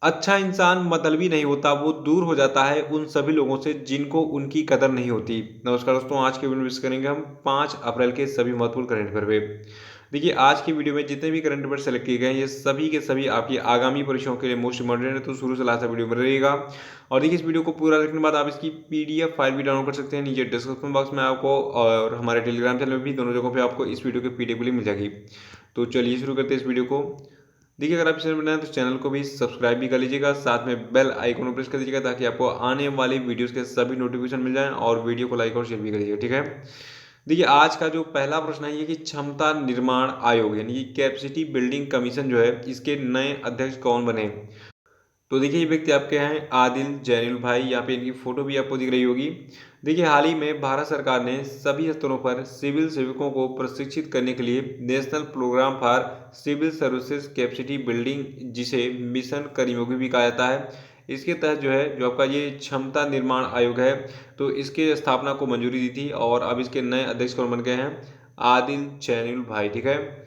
अच्छा इंसान मतलबी नहीं होता, वो दूर हो जाता है उन सभी लोगों से जिनको उनकी कदर नहीं होती। नमस्कार दोस्तों, आज के वीडियो में डिस्कस करेंगे हम 5 अप्रैल के सभी महत्वपूर्ण करंट अफेयर पे। देखिए, आज की वीडियो में जितने भी करंट अफेयर सेलेक्ट किए गए हैं, ये सभी के सभी आपकी आगामी परीक्षाओं के लिए मोस्ट इम्पोर्टेंट है, तो शुरू से लास्ट तक वीडियो में रहेगा। और देखिए, इस वीडियो को पूरा देखने के बाद आप इसकी पीडीएफ फाइल भी डाउनलोड कर सकते हैं। नीचे डिस्क्रिप्शन बॉक्स में आपको और हमारे टेलीग्राम चैनल में भी दोनों जगहों पे आपको इस वीडियो की पीडीएफ भी मिल जाएगी। तो चलिए शुरू करते हैं इस वीडियो को। देखिए, अगर आप चैनल बनाए तो चैनल को भी सब्सक्राइब भी कर लीजिएगा, साथ में बेल आइकन को प्रेस कर दीजिएगा ताकि आपको आने वाली वीडियोस के सभी नोटिफिकेशन मिल जाएं, और वीडियो को लाइक और शेयर भी कर दीजिएगा, ठीक है। देखिए, आज का जो पहला प्रश्न है ये कि क्षमता निर्माण आयोग यानी कि कैपेसिटी बिल्डिंग कमीशन जो है, इसके नए अध्यक्ष कौन बने। तो देखिए, ये व्यक्ति आपके हैं आदिल जैनुल भाई। यहाँ पे इनकी फोटो भी आपको दिख रही होगी। देखिए, हाल ही में भारत सरकार ने सभी स्तरों पर सिविल सेवकों को प्रशिक्षित करने के लिए national programme for civil services capacity building, जिसे मिशन कर्मयोगी भी कहा जाता है, इसके तहत जो है जो आपका ये क्षमता निर्माण आयोग है, तो इसके स्थापना को मंजूरी दी थी। और अब इसके नए अध्यक्ष कौन बन गए हैं, आदिल जैनुल भाई, ठीक है।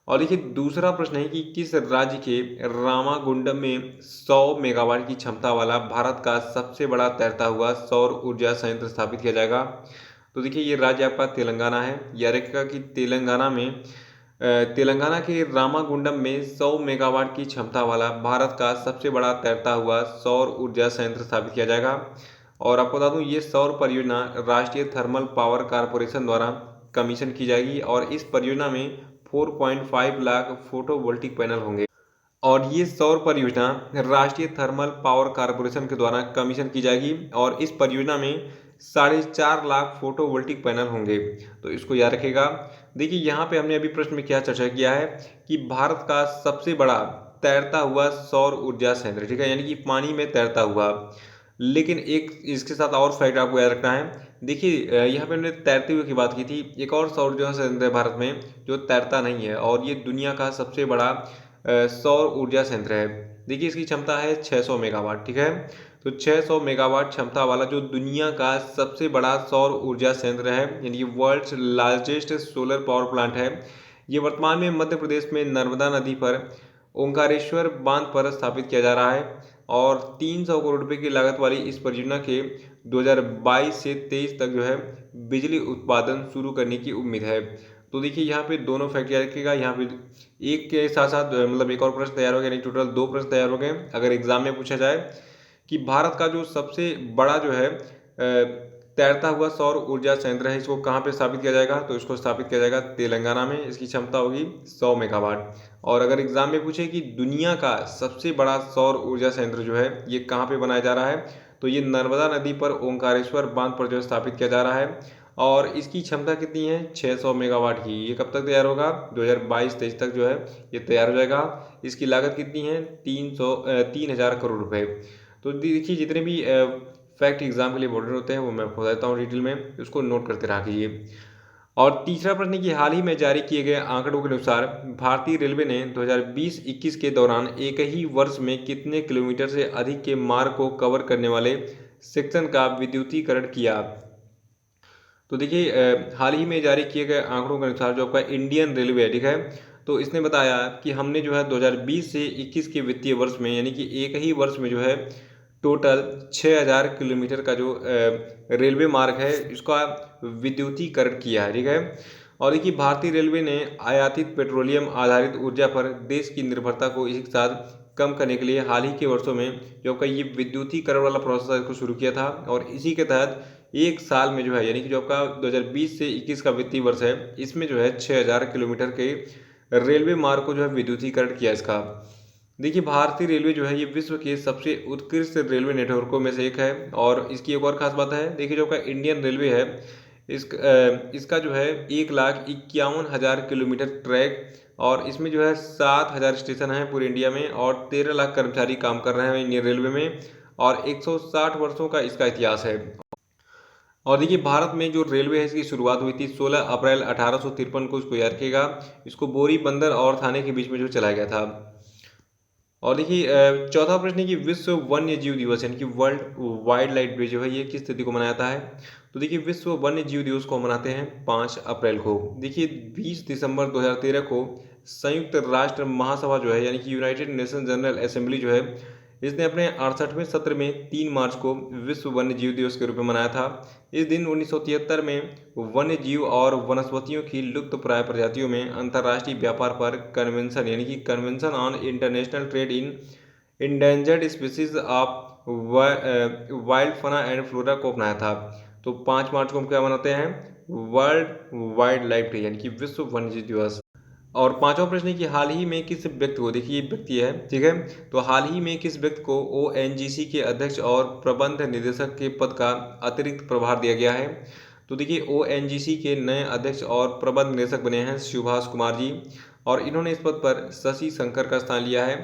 और देखिए, दूसरा प्रश्न है कि किस राज्य के रामागुंडम में 100 मेगावाट की क्षमता वाला भारत का सबसे बड़ा तैरता हुआ सौर ऊर्जा संयंत्र स्थापित किया जाएगा। तो देखिए, ये राज्य आपका तेलंगाना है। याद रखिएगा कि तेलंगाना के रामागुंडम में 100 मेगावाट की क्षमता वाला भारत का सबसे बड़ा तैरता हुआ सौर ऊर्जा संयंत्र स्थापित किया जाएगा। और आपको बता दूं, ये सौर परियोजना राष्ट्रीय थर्मल पावर कारपोरेशन द्वारा कमीशन की जाएगी, और इस परियोजना में 4.5 लाख फोटोवोल्टिक पैनल होंगे। और ये सौर परियोजना राष्ट्रीय थर्मल पावर कारपोरेशन के द्वारा कमीशन की जाएगी, और इस परियोजना में 4.5 लाख फोटोवोल्टिक पैनल होंगे। तो इसको याद रखेगा। देखिए, यहाँ पे हमने अभी प्रश्न में क्या चर्चा किया है कि भारत का सबसे बड़ा तैरता हुआ सौर ऊर्जा संयंत्र, ठीक है, यानी कि पानी में तैरता हुआ। लेकिन एक इसके साथ और फैक्ट आपको याद रखना है। देखिए, यहाँ पे हमने तैरते हुए की बात की थी। एक और सौर ऊर्जा संयंत्र है भारत में जो तैरता नहीं है, और ये दुनिया का सबसे बड़ा सौर ऊर्जा संयंत्र है। देखिए, इसकी क्षमता है 600 मेगावाट, ठीक है। तो 600 मेगावाट क्षमता वाला जो दुनिया का सबसे बड़ा सौर ऊर्जा संयंत्र है, यानी world's largest solar power plant है, ये वर्तमान में मध्य प्रदेश में नर्मदा नदी पर ओंकारेश्वर बांध पर स्थापित किया जा रहा है। और 300 करोड़ रुपए की लागत वाली इस परियोजना के 2022 से 23 तक जो है बिजली उत्पादन शुरू करने की उम्मीद है। तो देखिए, यहाँ पे दोनों फैक्ट याद रखिएगा। यहाँ पे एक के साथ साथ मतलब एक और प्रश्न तैयार हो गया, यानी टोटल 2 प्रश्न तैयार हो गए। अगर एग्जाम में पूछा जाए कि भारत का जो सबसे बड़ा जो है तैरता हुआ सौर ऊर्जा संयंत्र है, इसको कहाँ पे स्थापित किया जाएगा, तो इसको स्थापित किया जाएगा तेलंगाना में। इसकी क्षमता होगी 100 मेगावाट। और अगर एग्जाम में पूछे कि दुनिया का सबसे बड़ा सौर ऊर्जा संयंत्र जो है ये कहाँ पे बनाया जा रहा है, तो ये नर्मदा नदी पर ओंकारेश्वर बांध पर जो है स्थापित किया जा रहा है। और इसकी क्षमता कितनी है, 600 मेगावाट की। ये कब तक तैयार होगा, 2022-23 तक जो है ये तैयार हो जाएगा। इसकी लागत कितनी है, 3,000 करोड़ रुपए। तो देखिए, जितने भी फैक्ट एग्जाम के लिए इम्पोर्टेंट होते हैं वो मैं आपको बताता हूँ डिटेल में, उसको नोट करते रहा कीजिए। और तीसरा प्रश्न है कि हाल ही में जारी किए गए आंकड़ों के अनुसार भारतीय रेलवे ने 2020-21 के दौरान एक ही वर्ष में कितने किलोमीटर से अधिक के मार्ग को कवर करने वाले सेक्शन का विद्युतीकरण किया। तो देखिए, हाल ही में जारी किए गए आंकड़ों के अनुसार जो आपका इंडियन रेलवे है, ठीक है, तो इसने बताया कि हमने जो है 2020 से 21 के वित्तीय वर्ष में, यानी कि एक ही वर्ष में जो है टोटल 6000 किलोमीटर का जो रेलवे मार्ग है इसका विद्युतीकरण किया है, ठीक है। और देखिए, भारतीय रेलवे ने आयातित पेट्रोलियम आधारित ऊर्जा पर देश की निर्भरता को एक साथ कम करने के लिए हाल ही के वर्षों में जो आपका ये विद्युतीकरण वाला प्रोसेस है इसको शुरू किया था। और इसी के तहत एक साल में जो है, यानी कि जो आपका 2020 से 21 का वित्तीय वर्ष है, इसमें जो है 6000 किलोमीटर के रेलवे मार्ग को जो है विद्युतीकरण किया इसका। देखिए, भारतीय रेलवे जो है ये विश्व के सबसे उत्कृष्ट रेलवे नेटवर्कों में से एक है। और इसकी एक और खास बात है, देखिए, जो आपका इंडियन रेलवे है इसका जो है 1,51,000 किलोमीटर ट्रैक, और इसमें जो है 7,000 स्टेशन हैं पूरे इंडिया में, और 13 लाख कर्मचारी काम कर रहे हैं इंडियन रेलवे में, और 160 वर्षों का इसका इतिहास है। और देखिए, भारत में जो रेलवे है इसकी शुरुआत हुई थी 16 अप्रैल 1853 को, इसको याद रखिएगा। इसको बोरी बंदर और थाने के बीच में जो चलाया गया था। और देखिए, चौथा प्रश्न है कि विश्व वन्य जीव दिवस यानी कि वर्ल्ड वाइल्ड लाइफ डे जो है ये किस तिथि को मनाया जाता है। तो देखिए, विश्व वन्य जीव दिवस को मनाते हैं 5 अप्रैल को। देखिए, 20 दिसंबर 2013 को संयुक्त राष्ट्र महासभा जो है यानी कि यूनाइटेड नेशन जनरल असेंबली जो है, इसने अपने 68वें सत्र में 3 मार्च को विश्व वन्य जीव दिवस के रूप में मनाया था। इस दिन 1973 में वन्य जीव और वनस्पतियों की लुप्त प्राय प्रजातियों में अंतर्राष्ट्रीय व्यापार पर कन्वेंशन यानी कि convention on international trade in endangered species of wild fauna and flora को अपनाया था। तो 5 मार्च को हम क्या मनाते हैं? वर्ल्ड वाइल्ड लाइफ डे यानी कि विश्व वन्यजीव दिवस। और पांचवा प्रश्न है कि हाल ही में किस व्यक्ति को, देखिए ये व्यक्ति है, ठीक है, तो हाल ही में किस व्यक्ति को ओएनजीसी के अध्यक्ष और प्रबंध निदेशक के पद का अतिरिक्त प्रभार दिया गया है? तो देखिए ओएनजीसी के नए अध्यक्ष और प्रबंध निदेशक बने हैं सुभाष कुमार जी, और इन्होंने इस पद पर शशि शंकर का स्थान लिया है।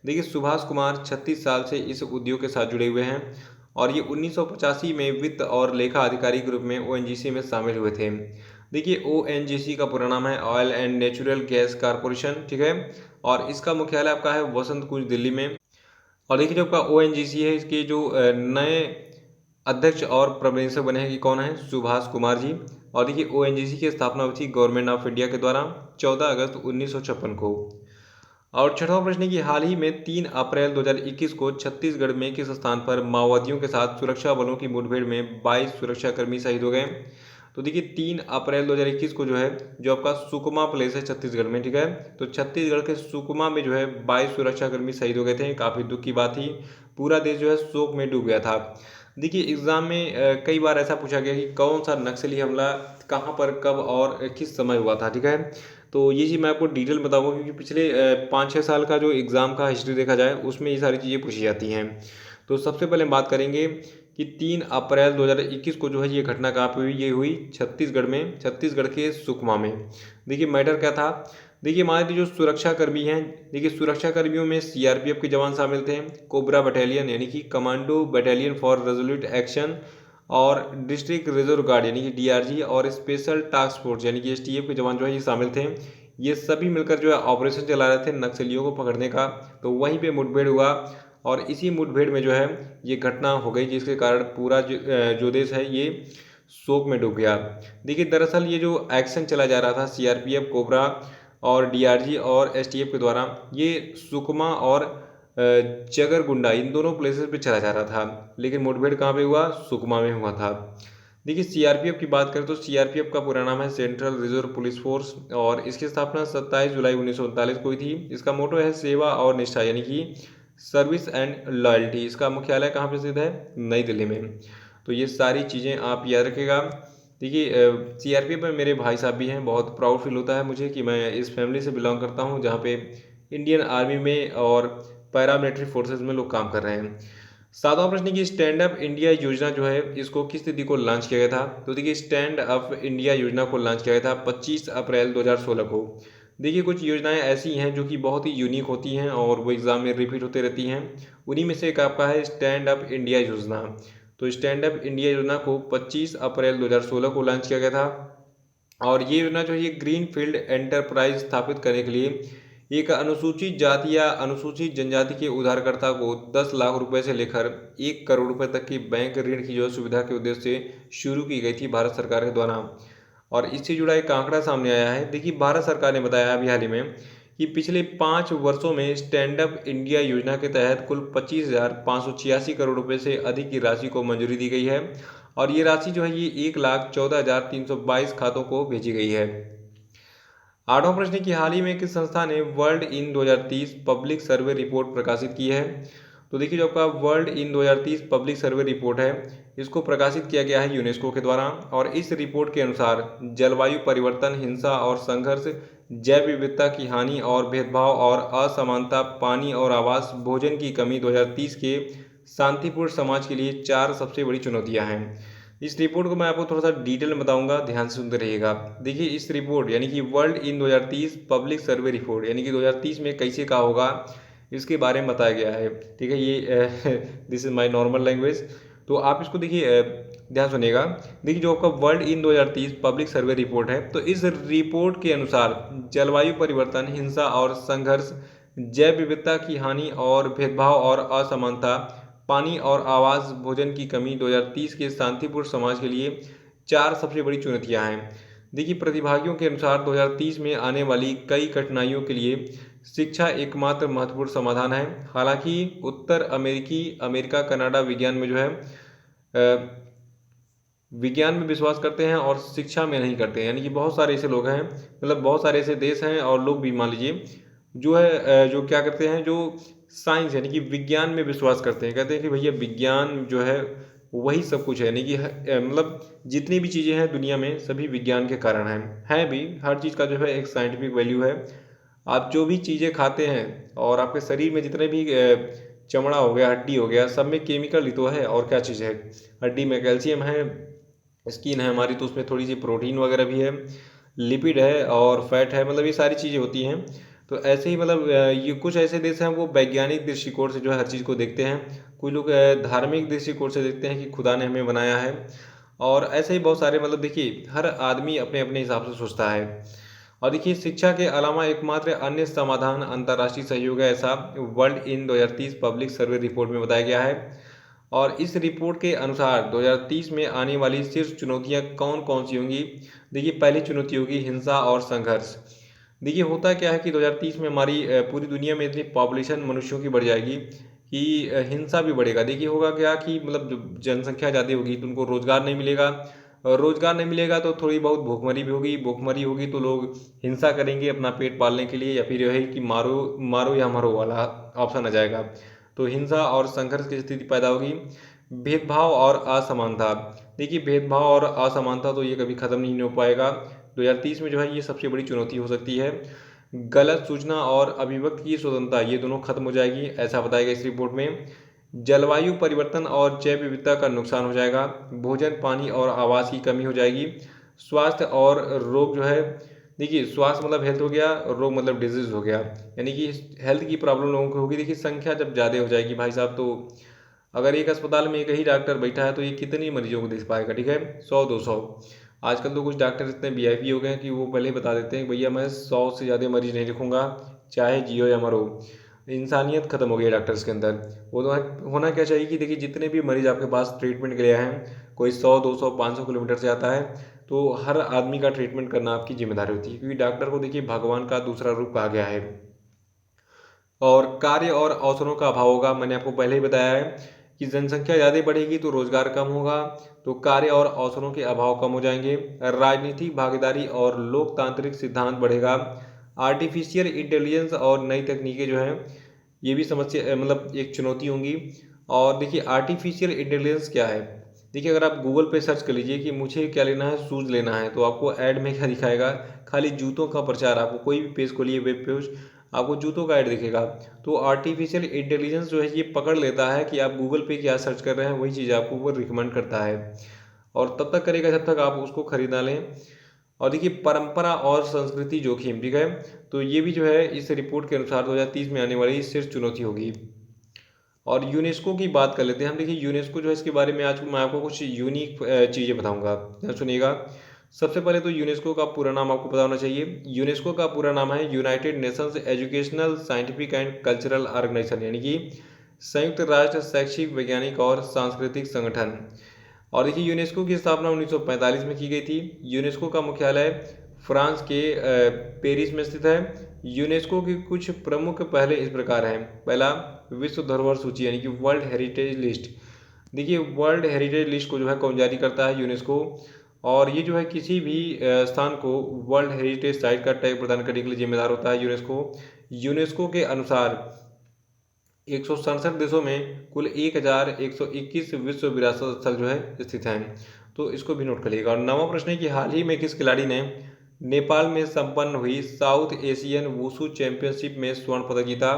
देखिए सुभाष कुमार 36 साल से इस उद्योग के साथ जुड़े हुए हैं और ये 1985 में वित्त और लेखा अधिकारी के रूप में ओएनजीसी में शामिल हुए थे। देखिए ओएनजीसी का पूरा नाम है oil and natural gas corporation, ठीक है, और इसका मुख्यालय आपका है वसंत कुंज दिल्ली में। और देखिए जो आपका ओएनजीसी है इसके जो नए अध्यक्ष और प्रबंधक बने हैं कि कौन है? सुभाष कुमार जी। और देखिए ओएनजीसी की स्थापना हुई थी गवर्नमेंट ऑफ इंडिया के द्वारा 14 अगस्त 1956 को। और छठवां प्रश्न है कि हाल ही में 3 अप्रैल 2021 को छत्तीसगढ़ में किस स्थान पर माओवादियों के साथ सुरक्षा बलों की मुठभेड़ में 22 सुरक्षाकर्मी शहीद हो गए? तो देखिए 3 अप्रैल 2021 को जो है जो आपका सुकमा प्लेस है छत्तीसगढ़ में, ठीक है, तो छत्तीसगढ़ के सुकमा में जो है 22 सुरक्षाकर्मी शहीद हो गए थे। काफ़ी दुख की बात थी, पूरा देश जो है शोक में डूब गया था। देखिए एग्जाम में कई बार ऐसा पूछा गया कि कौन सा नक्सली हमला कहाँ पर कब और किस समय हुआ था, ठीक है, तो ये चीज़ मैं आपको डिटेल बताऊंगा क्योंकि पिछले 5-6 साल का जो एग्ज़ाम का हिस्ट्री देखा जाए उसमें ये सारी चीज़ें पूछी जाती हैं। तो सबसे पहले हम बात करेंगे कि 3 अप्रैल 2021 को जो है ये घटना कहाँ पे हुई? ये हुई छत्तीसगढ़ में, छत्तीसगढ़ के सुकमा में। देखिए मैटर क्या था? देखिए मान लीजिए जो सुरक्षाकर्मी हैं, देखिए सुरक्षाकर्मियों में सीआरपीएफ के जवान शामिल थे, कोबरा बटालियन यानी कि commando battalion for resolute action, और डिस्ट्रिक्ट रिजर्व गार्ड यानी कि डीआरजी, और स्पेशल टास्क फोर्स यानी कि एसटीएफ के जवान जो है ये शामिल थे। ये सभी मिलकर जो है ऑपरेशन चला रहे थे नक्सलियों को पकड़ने का। तो वहीं पे मुठभेड़ हुआ और इसी मुठभेड़ में जो है ये घटना हो गई जिसके कारण पूरा जो देश है ये शोक में डूब गया। देखिए दरअसल ये जो एक्शन चला जा रहा था सीआरपीएफ, कोबरा और डीआरजी और एसटीएफ के द्वारा, ये सुकमा और जगरगुंडा इन दोनों प्लेसेस पे चला जा रहा था, लेकिन मुठभेड़ कहाँ पे हुआ? सुकमा में हुआ था। देखिए सीआरपीएफ की बात करें तो सीआरपीएफ का पूरा नाम है सेंट्रल रिजर्व पुलिस फोर्स, और इसकी स्थापना 27 जुलाई 1939 को हुई थी। इसका मोटो है सेवा और निष्ठा यानी कि सर्विस एंड लॉयल्टी। इसका मुख्यालय कहाँ पे स्थित है? नई दिल्ली में। तो ये सारी चीज़ें आप याद रखिएगा। देखिए सीआरपीएफ में मेरे भाई साहब भी हैं, बहुत प्राउड फील होता है मुझे कि मैं इस फैमिली से बिलोंग करता हूँ जहाँ पे इंडियन आर्मी में और पैरामिलिट्री फोर्सेज में लोग काम कर रहे हैं। 7वां प्रश्न की स्टैंड अप इंडिया योजना जो है इसको किस तिथि को लॉन्च किया गया था? तो देखिए स्टैंड अप इंडिया योजना को लॉन्च किया गया था 25 अप्रैल 2016 को। देखिए कुछ योजनाएं ऐसी हैं जो कि बहुत ही यूनिक होती हैं और वो एग्जाम में रिपीट होती रहती हैं। उन्हीं में से एक आपका है स्टैंड अप इंडिया योजना। तो स्टैंड अप इंडिया योजना को 25 अप्रैल 2016 को लॉन्च किया गया था, और ये योजना जो है ये ग्रीन फील्ड एंटरप्राइज स्थापित करने के लिए एक अनुसूचित जाति या अनुसूचित जनजाति के उधारकर्ता को 10 लाख रुपए से लेकर 1 करोड़ रुपए तक की बैंक ऋण की जो सुविधा के उद्देश्य से शुरू की गई थी भारत सरकार के द्वारा। और इससे जुड़ा एक आंकड़ा सामने आया है। देखिए भारत सरकार ने बताया अभी हाल ही में कि पिछले 5 वर्षों में स्टैंड अप इंडिया योजना के तहत कुल 25,586 करोड़ रुपए से अधिक की राशि को मंजूरी दी गई है, और ये राशि जो है ये 1,14,322 खातों को भेजी गई है। 8वां प्रश्न की हाल ही में किस संस्था ने world in 2030 public survey report प्रकाशित की है? तो देखिए जो आपका world in 2030 public survey report है इसको प्रकाशित किया गया है यूनेस्को के द्वारा, और इस रिपोर्ट के अनुसार जलवायु परिवर्तन, हिंसा और संघर्ष, जैव विविधता की हानि और भेदभाव और असमानता, पानी और आवास, भोजन की कमी 2030 के शांतिपूर्ण समाज के लिए 4 सबसे बड़ी चुनौतियां हैं। इस रिपोर्ट को मैं आपको थोड़ा सा डिटेल में बताऊंगा, ध्यान से सुनते रहिएगा। देखिए इस रिपोर्ट यानी कि world in 2030 public survey report यानी कि 2030 में कैसे क्या होगा इसके बारे में बताया गया है, ठीक है। ये this is my normal language, तो आप इसको देखिए ध्यान सुनिएगा। देखिए जो आपका world in 2030 public survey report है, तो इस रिपोर्ट के अनुसार जलवायु परिवर्तन, हिंसा और संघर्ष, जैव विविधता की हानि और भेदभाव और असमानता, पानी और आवास, भोजन की कमी 2030 के शांतिपूर्ण समाज के लिए 4 सबसे बड़ी चुनौतियां हैं। देखिए प्रतिभागियों के अनुसार 2030 में आने वाली कई कठिनाइयों के लिए शिक्षा एकमात्र महत्वपूर्ण समाधान है। हालांकि उत्तर अमेरिका कनाडा विज्ञान में जो है विज्ञान में विश्वास करते हैं और शिक्षा में नहीं करते हैं। यानी कि बहुत सारे ऐसे लोग हैं, मतलब बहुत सारे ऐसे देश हैं और लोग भी मान लीजिए जो है जो क्या करते हैं, जो साइंस यानी कि विज्ञान में विश्वास करते हैं, कहते हैं कि भैया विज्ञान जो है वही सब कुछ है। यानी कि मतलब जितनी भी चीज़ें हैं दुनिया में सभी विज्ञान के कारण हैं भी। हर चीज़ का जो है एक साइंटिफिक वैल्यू है। आप जो भी चीज़ें खाते हैं और आपके शरीर में जितने भी चमड़ा हो गया, हड्डी हो गया, सब में केमिकल ही तो है। और क्या चीज़ है, हड्डी में कैल्शियम है, स्किन है हमारी तो उसमें थोड़ी सी प्रोटीन वगैरह भी है, लिपिड है और फैट है, मतलब ये सारी चीज़ें होती हैं। तो ऐसे ही मतलब ये कुछ ऐसे देश हैं वो वैज्ञानिक दृष्टिकोण से जो है हर चीज़ को देखते हैं। कुछ लोग धार्मिक दृष्टिकोण से देखते हैं कि खुदा ने हमें बनाया है। और ऐसे ही बहुत सारे मतलब देखिए हर आदमी अपने अपने हिसाब से सोचता है। और देखिए शिक्षा के अलावा एकमात्र अन्य समाधान अंतर्राष्ट्रीय सहयोग है, ऐसा world in 2030 public survey report में बताया गया है। और इस रिपोर्ट के अनुसार 2030 में आने वाली शीर्ष चुनौतियां कौन कौन सी होंगी। देखिए पहली चुनौती होगी हिंसा और संघर्ष। देखिए होता क्या है कि 2030 में हमारी पूरी दुनिया में इतनी पॉपुलेशन मनुष्यों की बढ़ जाएगी कि हिंसा भी बढ़ेगा। देखिए होगा क्या कि मतलब जो जनसंख्या ज़्यादा होगी तो उनको रोज़गार नहीं मिलेगा, और रोज़गार नहीं मिलेगा तो थोड़ी बहुत भूखमरी भी होगी, भूखमरी होगी तो लोग हिंसा करेंगे अपना पेट पालने के लिए, या फिर यही कि मारो मारो या मरो वाला ऑप्शन आ जाएगा। तो हिंसा और संघर्ष की स्थिति पैदा होगी। भेदभाव और असमानता। देखिए भेदभाव और असमानता तो ये कभी ख़त्म नहीं हो पाएगा। 2030 में जो है ये सबसे बड़ी चुनौती हो सकती है। गलत सूचना और अभिव्यक्ति की स्वतंत्रता ये दोनों खत्म हो जाएगी, ऐसा बताया गया इस रिपोर्ट में। जलवायु परिवर्तन और जैव विविधता का नुकसान हो जाएगा। भोजन पानी और आवास की कमी हो जाएगी। स्वास्थ्य और रोग जो है, देखिए स्वास्थ्य मतलब हेल्थ हो गया और रोग मतलब डिजीज हो गया, यानी कि हेल्थ की प्रॉब्लम लोगों को होगी। देखिए संख्या जब ज़्यादा हो जाएगी भाई साहब, तो अगर एक अस्पताल में एक ही डॉक्टर बैठा है तो ये कितनी मरीजों को देख पाएगा। ठीक है, 100-200। आजकल तो कुछ डॉक्टर इतने वीआईपी हो गए हैं कि वो पहले ही बता देते हैं कि भैया मैं 100 से ज़्यादा मरीज नहीं लिखूंगा, चाहे जियो या मरो। इंसानियत खत्म हो गई है डॉक्टर्स के अंदर। वो तो होना क्या चाहिए कि देखिए जितने भी मरीज आपके पास ट्रीटमेंट के लिए आए हैं, कोई 100-200-500 किलोमीटर से आता है, तो हर आदमी का ट्रीटमेंट करना आपकी जिम्मेदारी होती है, क्योंकि डॉक्टर को देखिए भगवान का दूसरा रूप कहा गया है। और कार्य और अवसरों का अभाव होगा। मैंने आपको पहले ही बताया है कि जनसंख्या ज़्यादा बढ़ेगी तो रोजगार कम होगा, तो कार्य और अवसरों के अभाव कम हो जाएंगे। राजनीतिक भागीदारी और लोकतांत्रिक सिद्धांत बढ़ेगा। आर्टिफिशियल इंटेलिजेंस और नई तकनीकें जो हैं ये भी समस्या मतलब एक चुनौती होंगी। और देखिए आर्टिफिशियल इंटेलिजेंस क्या है, देखिए अगर आप गूगल पे सर्च कर लीजिए कि मुझे क्या लेना है, शूज़ लेना है, तो आपको ऐड में क्या दिखाएगा, खाली जूतों का प्रचार। आपको कोई भी पेज खोलिए वेब पेज, आपको जूतों का ऐड दिखेगा। तो आर्टिफिशियल इंटेलिजेंस जो है ये पकड़ लेता है कि आप गूगल पे क्या सर्च कर रहे हैं, वही चीज़ आपको वो रिकमेंड करता है, और तब तक करेगा जब तक आप उसको खरीद ना लें। और देखिए परंपरा और संस्कृति जोखिम, ठीक है, तो ये भी जो है इस रिपोर्ट के अनुसार 2030 में आने वाली शीर्ष चुनौती होगी। और यूनेस्को की बात कर लेते हैं हम। देखिए यूनेस्को जो है इसके बारे में आज मैं आपको कुछ यूनिक चीज़ें बताऊंगा, ध्यान सुनिएगा। सबसे पहले तो यूनेस्को का पूरा नाम आपको पता होना चाहिए। यूनेस्को का पूरा नाम है United Nations Educational Scientific and Cultural Organization, यानी कि संयुक्त राष्ट्र शैक्षिक वैज्ञानिक और सांस्कृतिक संगठन। और देखिए यूनेस्को की स्थापना 1945 में की गई थी। यूनेस्को का मुख्यालय फ्रांस के पेरिस में स्थित है। यूनेस्को की कुछ प्रमुख पहले इस प्रकार हैं। पहला, विश्व धरोहर सूची यानी कि वर्ल्ड हेरिटेज लिस्ट। देखिए वर्ल्ड हेरिटेज लिस्ट को जो है कौन जारी करता है, यूनेस्को। और ये जो है किसी भी स्थान को वर्ल्ड हेरिटेज साइट का टैग प्रदान करने के लिए जिम्मेदार होता है यूनेस्को। यूनेस्को के अनुसार 167 देशों में कुल 1121 विश्व विरासत स्थल जो है स्थित हैं, तो इसको भी नोट करिएगा। और नवा प्रश्न है कि हाल ही में किस खिलाड़ी ने नेपाल में संपन्न हुई साउथ एशियन वुशु चैंपियनशिप में स्वर्ण पदक जीता।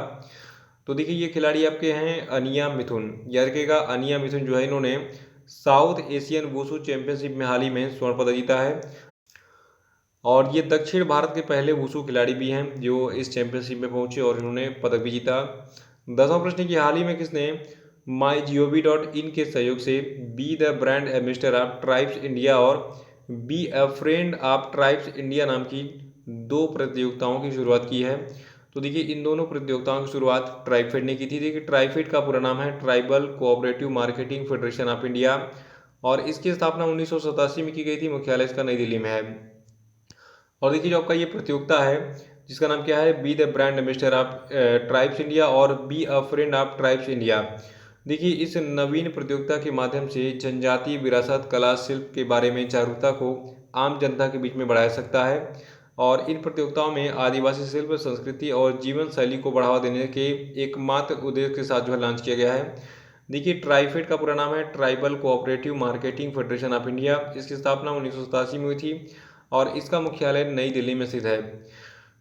तो देखिए ये खिलाड़ी आपके हैं अनिया मिथुन, याद रखिएगा अनिया मिथुन जो है इन्होंने साउथ एशियन वुशु चैंपियनशिप में हाल ही में स्वर्ण पदक जीता है। और ये दक्षिण भारत के पहले वुशु खिलाड़ी भी हैं जो इस चैंपियनशिप में पहुंचे और इन्होंने पदक भी जीता। 10वां प्रश्न है कि हाल ही में किसने MyGov.in के सहयोग से be the brand ambassador of tribes India और be a friend of tribes India नाम की दो प्रतियोगिताओं की शुरुआत की है। तो देखिए इन दोनों प्रतियोगिताओं की शुरुआत ट्राइफेड ने की थी। देखिए ट्राइफेड का पूरा नाम है tribal cooperative marketing federation of India, और इसकी स्थापना 1987 में की गई थी। मुख्यालय इसका नई दिल्ली में है। और देखिए जो आपका ये प्रतियोगिता है जिसका नाम क्या है, be the brand ambassador of tribes India और be a friend of tribes India. देखिए इस नवीन प्रतियोगिता के माध्यम से जनजातीय विरासत, कला, शिल्प के बारे में जागरूकता को आम जनता के बीच में बढ़ाया सकता है। और इन प्रतियोगिताओं में आदिवासी शिल्प, संस्कृति और जीवन शैली को बढ़ावा देने के एकमात्र उद्देश्य के साथ जो है लॉन्च किया गया है। देखिए ट्राइफेड का पूरा नाम है tribal cooperative marketing federation of India. इसकी स्थापना 1987 में हुई थी और इसका मुख्यालय नई दिल्ली में स्थित है।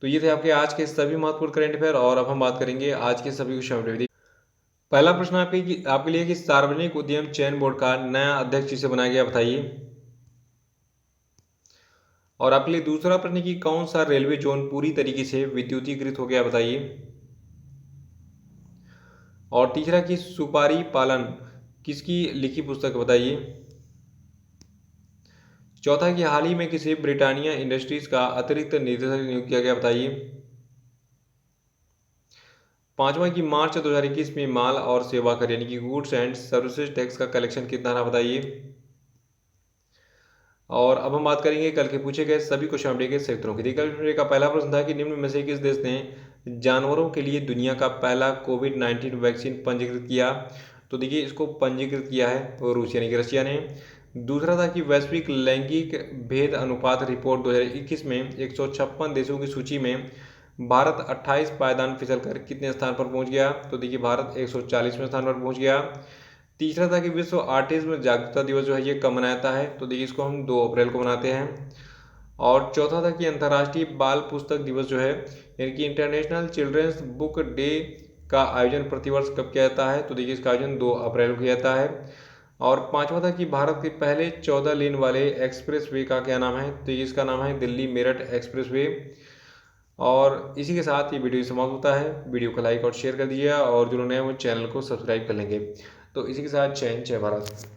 तो ये थे आपके आज के सभी महत्वपूर्ण करंट अफेयर और अब हम बात करेंगे आज के सभी क्वेश्चन अपडेट। पहला प्रश्न आपके लिए कि सार्वजनिक उद्यम चयन बोर्ड का नया अध्यक्ष किसे बनाया गया, बताइए। और आपके लिए दूसरा प्रश्न कि कौन सा रेलवे जोन पूरी तरीके से विद्युतीकृत हो गया, बताइए। और तीसरा कि सुपारी पालन किसकी लिखी पुस्तक है, बताइए। चौथा कि हाल ही में किसे ब्रिटानिया इंडस्ट्रीज का अतिरिक्त निदेशक नियुक्त किया गया, बताइए। पांचवा कि मार्च 2021 में माल और सेवा कर यानी कि गुड्स एंड सर्विसेज टैक्स का कलेक्शन कितना रहा, बताइए। और अब हम बात करेंगे कल के पूछे गए सभी क्वेश्चन अपडेट के क्षेत्रों की। कल का पहला प्रश्न था कि निम्न में से किस देश ने जानवरों के लिए दुनिया का पहला कोविड-19 वैक्सीन पंजीकृत किया। तो देखिए इसको पंजीकृत किया है रूस यानी कि रशिया ने। दूसरा था कि वैश्विक लैंगिक भेद अनुपात रिपोर्ट 2021 में 156 देशों की सूची में भारत 28 पायदान फिसल कर कितने स्थान पर पहुंच गया। तो देखिए भारत 140वें स्थान पर पहुंच गया। तीसरा था कि विश्व ऑटिज्म जागरूकता दिवस जो है ये कब मनाया जाता है। तो देखिए इसको हम 2 अप्रैल को मनाते हैं। और चौथा था कि अंतर्राष्ट्रीय बाल पुस्तक दिवस जो है यानी कि इंटरनेशनल चिल्ड्रंस बुक डे का आयोजन प्रतिवर्ष कब किया जाता है। तो देखिए इसका आयोजन 2 अप्रैल को किया जाता है। और पांचवा था कि भारत के पहले 14 लेन वाले एक्सप्रेस वे का क्या नाम है। तो इसका नाम है दिल्ली मेरठ एक्सप्रेस वे। और इसी के साथ ये वीडियो समाप्त होता है। वीडियो को लाइक और शेयर कर दीजिएगा और जो नए हैं वो चैनल को सब्सक्राइब कर लेंगे। तो इसी के साथ जय हिंद, जय भारत।